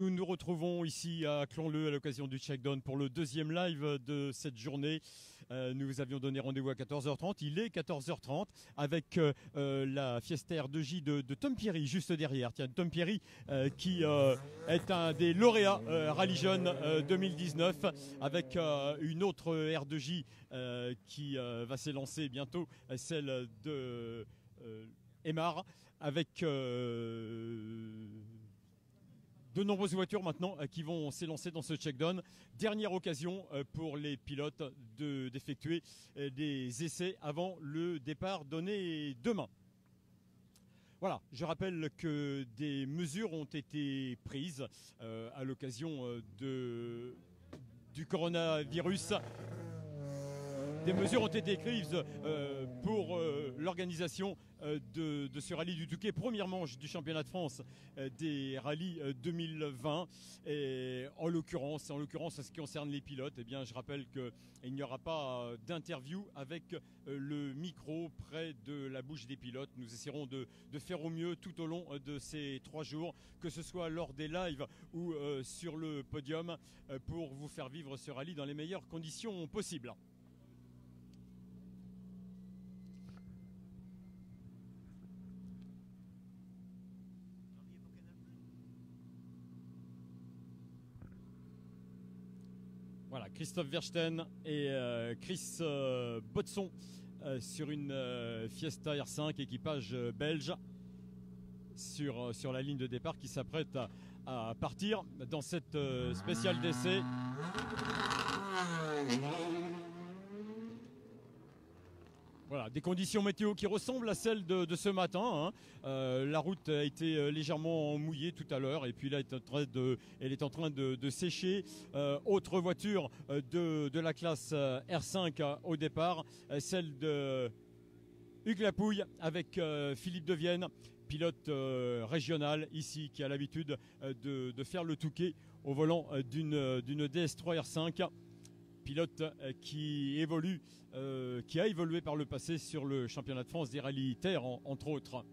Nous nous retrouvons ici à Clonleu à l'occasion du Checkdown pour le deuxième live de cette journée. Nous vous avions donné rendez-vous à 14h30. Il est 14h30 avec la Fiesta R2J de Tom Pierry juste derrière. Tiens, Tom Pierry qui est un des lauréats Rallye Jeune 2019 avec une autre R2J qui va s'élancer bientôt, celle de Aymar avec de nombreuses voitures maintenant qui vont s'élancer dans ce check-down. Dernière occasion pour les pilotes d'effectuer des essais avant le départ donné demain. Voilà, je rappelle que des mesures ont été prises à l'occasion du coronavirus. Des mesures ont été prises pour l'organisation de ce rallye du Touquet, première manche du championnat de France des rallyes 2020. Et en l'occurrence, en ce qui concerne les pilotes, eh bien, je rappelle qu'il n'y aura pas d'interview avec le micro près de la bouche des pilotes. Nous essaierons de faire au mieux tout au long de ces 3 jours, que ce soit lors des lives ou sur le podium, pour vous faire vivre ce rallye dans les meilleures conditions possibles. Voilà, Christophe Versten et Chris Botson sur une Fiesta R5 équipage belge sur la ligne de départ qui s'apprête à partir dans cette spéciale d'essai. Voilà, des conditions météo qui ressemblent à celles de ce matin. La route a été légèrement mouillée tout à l'heure et puis là elle est en train de sécher. Autre voiture de la classe R5 au départ, celle de Hugues Lapouille avec Philippe Devienne, pilote régional ici qui a l'habitude de faire le Touquet au volant d'une DS3 R5. Pilote qui a évolué par le passé sur le championnat de France des rallyes terre, entre autres.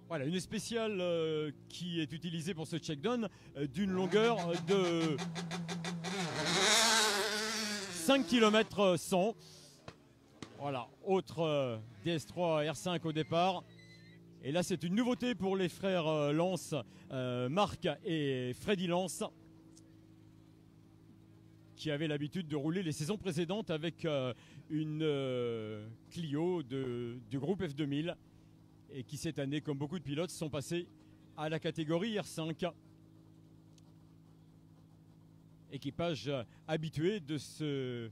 Voilà, une spéciale qui est utilisée pour ce check-down d'une longueur de 5 km 100. Voilà, autre DS3 R5 au départ. Et là, c'est une nouveauté pour les frères Lance, Marc et Freddy Lance, qui avaient l'habitude de rouler les saisons précédentes avec une Clio du groupe F2000. Et qui cette année, comme beaucoup de pilotes, sont passés à la catégorie R5. Équipage habitué de ce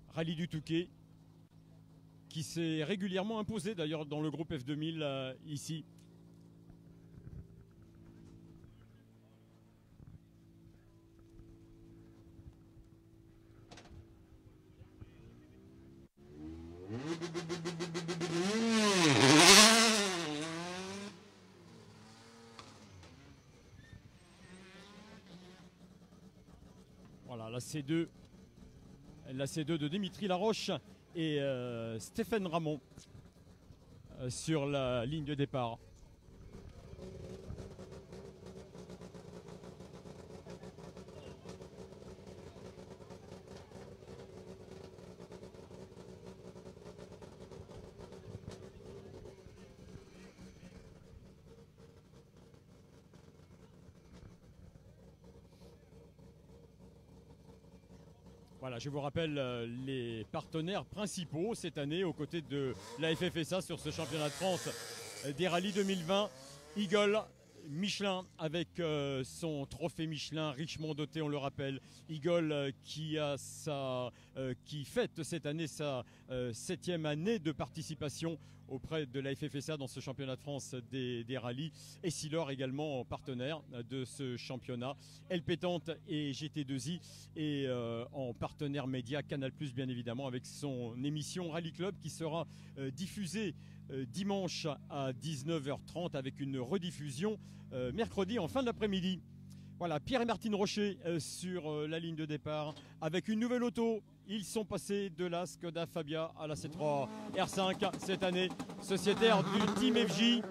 rallye du Touquet, qui s'est régulièrement imposé d'ailleurs dans le groupe F2000 ici. Voilà, la C2 de Dimitri Laroche et Stéphane Ramon sur la ligne de départ. Voilà, je vous rappelle les partenaires principaux cette année aux côtés de la FFSA sur ce championnat de France des rallyes 2020. Eagle, Michelin avec son trophée Michelin richement doté, on le rappelle. Eagle qui fête cette année sa 7e année de participation auprès de la FFSA dans ce championnat de France des rallyes. Et Silor également partenaire de ce championnat. Elle Pétante et GT2I et en partenaire média Canal+, bien évidemment, avec son émission Rally Club qui sera diffusée dimanche à 19h30 avec une rediffusion mercredi en fin de l'après-midi. Voilà, Pierre et Martine Rocher sur la ligne de départ avec une nouvelle auto. Ils sont passés de la Skoda Fabia à la C3 R5 cette année, sociétaire du Team FJ.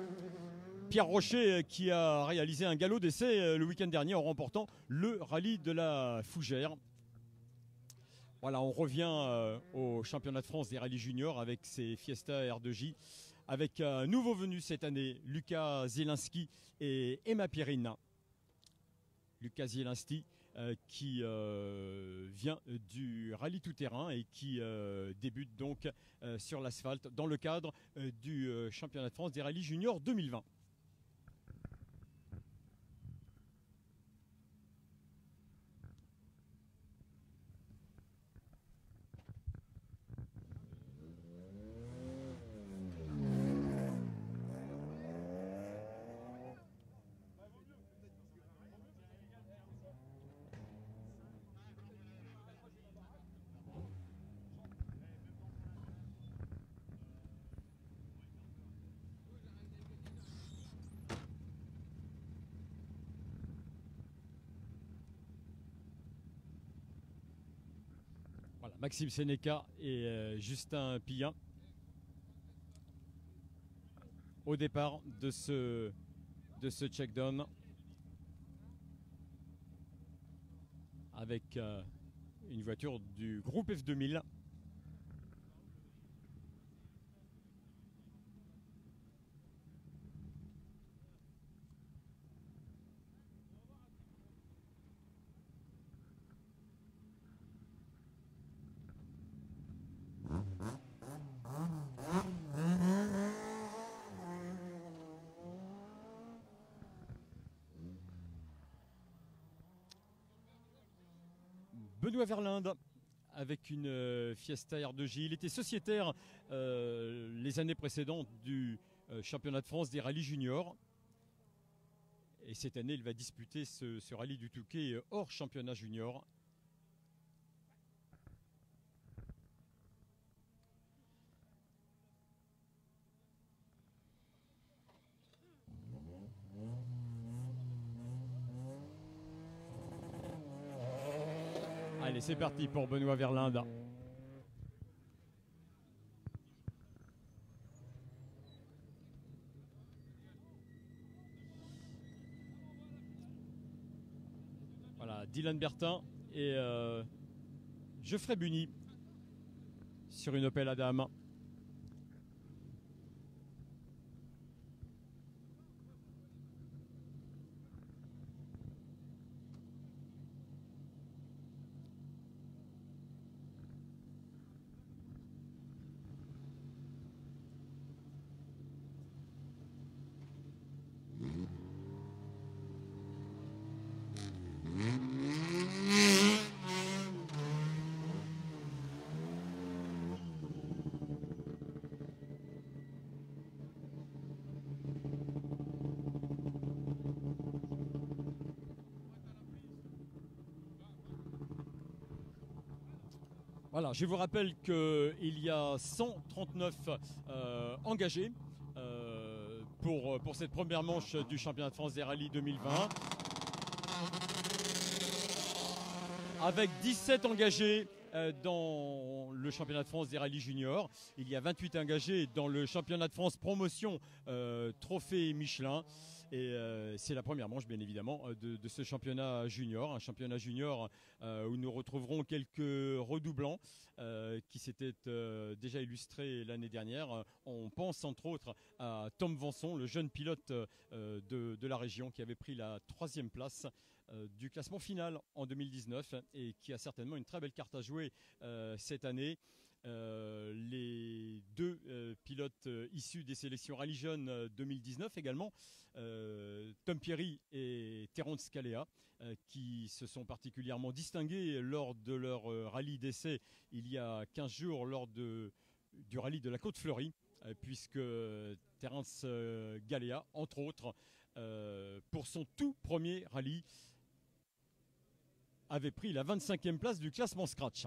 Pierre Rocher qui a réalisé un galop d'essai le week-end dernier en remportant le rallye de la Fougère. Voilà, on revient au championnat de France des rallyes juniors avec ces Fiesta R2J, avec un nouveau venu cette année, Lucas Zielinski et Emma Pierrine. Lucas Zielinski qui vient du rallye tout-terrain et qui débute donc sur l'asphalte dans le cadre du championnat de France des rallyes juniors 2020. Voilà, Maxime Sénéca et Justin Pillin au départ de ce check-down avec une voiture du groupe F2000. Benoît Verlinde avec une Fiesta R2J. Il était sociétaire les années précédentes du championnat de France des rallyes juniors. Et cette année, il va disputer ce rallye du Touquet hors championnat junior. Allez, c'est parti pour Benoît Verlinde. Voilà, Dylan Bertin et Geoffrey Buny sur une Opel Adam. Voilà, je vous rappelle qu'il y a 139 engagés pour cette première manche du championnat de France des rallyes 2020. Avec 17 engagés dans le championnat de France des rallyes juniors. Il y a 28 engagés dans le championnat de France promotion Trophée Michelin. Et c'est la première manche, bien évidemment, de ce championnat junior. Un championnat junior où nous retrouverons quelques redoublants qui s'étaient déjà illustrés l'année dernière. On pense entre autres à Tom Vanson, le jeune pilote de la région qui avait pris la 3e place du classement final en 2019 et qui a certainement une très belle carte à jouer cette année. Les deux pilotes issus des sélections Rallye Jeunes 2019 également, Tom Pierry et Terence Calea, qui se sont particulièrement distingués lors de leur rallye d'essai il y a 15 jours lors du rallye de la Côte-Fleurie, puisque Terence Calea, entre autres, pour son tout premier rallye, avait pris la 25e place du classement Scratch.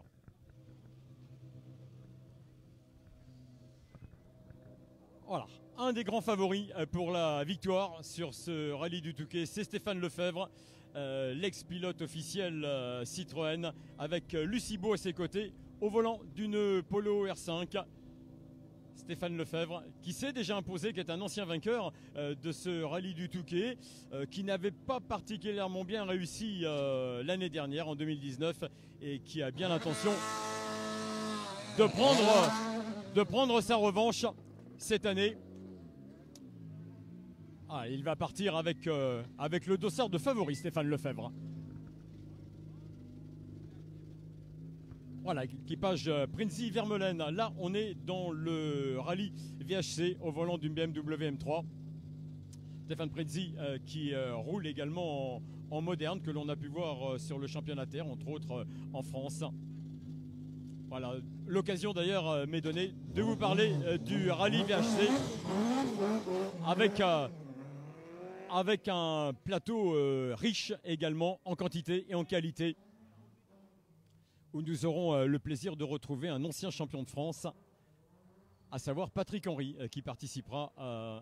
Voilà, un des grands favoris pour la victoire sur ce rallye du Touquet, c'est Stéphane Lefebvre, l'ex-pilote officiel Citroën, avec Lucie Beau à ses côtés, au volant d'une Polo R5. Stéphane Lefebvre, qui s'est déjà imposé, qui est un ancien vainqueur de ce rallye du Touquet, qui n'avait pas particulièrement bien réussi l'année dernière, en 2019, et qui a bien l'intention de prendre sa revanche cette année. Ah, il va partir avec le dossard de favori, Stéphane Lefebvre. Voilà, équipage Prinzi Vermeulen. Là, on est dans le rallye VHC au volant d'une BMW M3. Stéphane Prinzi qui roule également en moderne, que l'on a pu voir sur le championnat terre, entre autres en France. Voilà, l'occasion d'ailleurs m'est donnée de vous parler du rallye VHC avec un plateau riche également en quantité et en qualité, où nous aurons le plaisir de retrouver un ancien champion de France, à savoir Patrick Henry, qui participera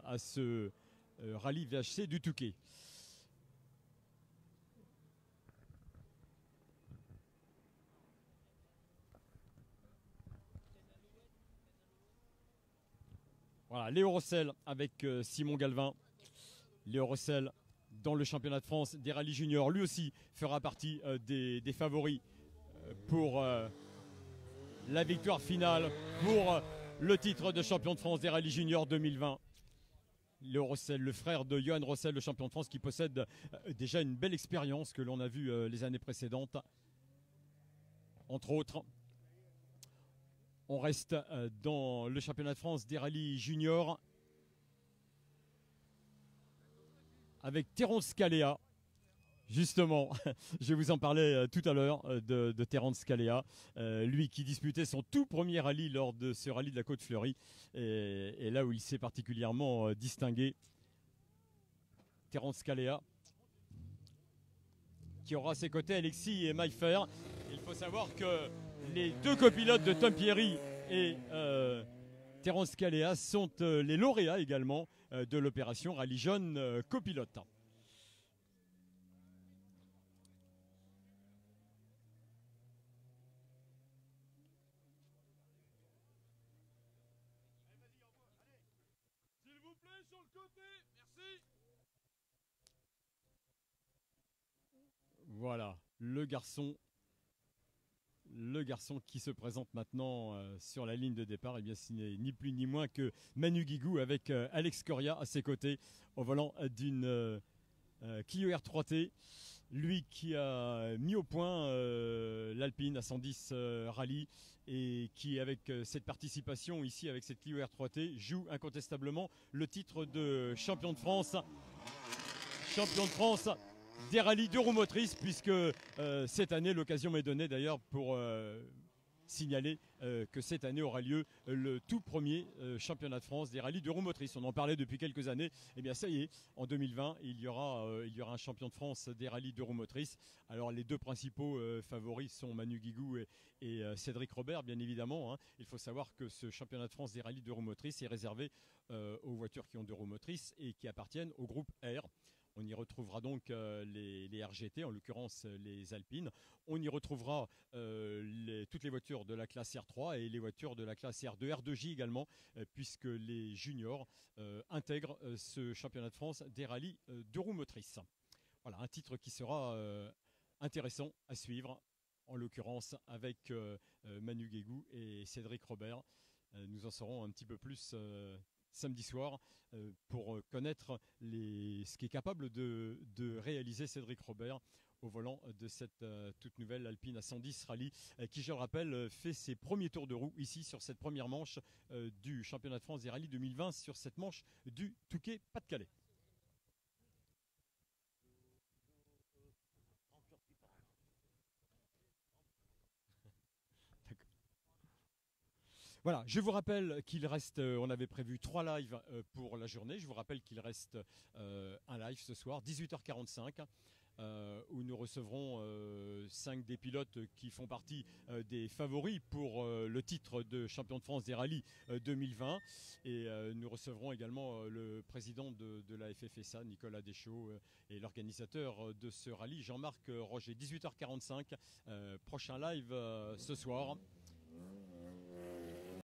à ce rallye VHC du Touquet. Voilà, Léo Rossel avec Simon Galvin. Léo Rossel dans le championnat de France des rallyes juniors, lui aussi fera partie des favoris pour la victoire finale, pour le titre de champion de France des rallyes juniors 2020. Léo Rossel, le frère de Johan Rossel, le champion de France, qui possède déjà une belle expérience que l'on a vue les années précédentes. Entre autres, on reste dans le championnat de France des rallyes juniors avec Terence Calea. Justement, je vous en parlais tout à l'heure de Terence Calea, lui qui disputait son tout premier rallye lors de ce rallye de la Côte-Fleurie, et là où il s'est particulièrement distingué. Terence Calea, qui aura à ses côtés Alexis et Maillefer. Il faut savoir que les deux copilotes de Tom Pierry et Terence Calea sont les lauréats également de l'opération Rallye Jeune Copilote. S'il vous plaît, sur le côté, merci. Voilà, le garçon qui se présente maintenant sur la ligne de départ, et bien ce n'est ni plus ni moins que Manu Guigou avec Alex Coria à ses côtés au volant d'une Clio R3T. Lui qui a mis au point l'Alpine à 110 Rallye, et qui, avec cette participation ici avec cette Clio R3T, joue incontestablement le titre de champion de France. Champion de France des rallyes de roues motrices, puisque cette année, l'occasion m'est donnée d'ailleurs pour signaler que cette année aura lieu le tout premier championnat de France des rallyes de roues motrices. On en parlait depuis quelques années. Et bien ça y est, en 2020, il y aura un champion de France des rallyes de roues motrices. Alors les deux principaux favoris sont Manu Guigou et Cédric Robert, bien évidemment. Hein. Il faut savoir que ce championnat de France des rallyes de roues motrices est réservé aux voitures qui ont deux roues motrices et qui appartiennent au groupe R. On y retrouvera donc les RGT, en l'occurrence les Alpines. On y retrouvera toutes les voitures de la classe R3 et les voitures de la classe R2, R2J également, puisque les juniors intègrent ce championnat de France des rallyes de roues motrices. Voilà, un titre qui sera intéressant à suivre, en l'occurrence avec Manu Guigou et Cédric Robert. Nous en saurons un petit peu plus samedi soir pour connaître ce qu'est capable de réaliser Cédric Robert au volant de cette toute nouvelle Alpine A110 Rallye, qui, je le rappelle, fait ses premiers tours de roue ici sur cette première manche du championnat de France des rallyes 2020, sur cette manche du Touquet-Pas-de-Calais. Voilà, je vous rappelle qu'il reste, on avait prévu 3 lives pour la journée. Je vous rappelle qu'il reste un live ce soir, 18h45. où nous recevrons 5 des pilotes qui font partie des favoris pour le titre de champion de France des rallyes 2020. Et nous recevrons également le président de la FFSA, Nicolas Deschaux, et l'organisateur de ce rallye, Jean-Marc Roger. 18h45, prochain live ce soir.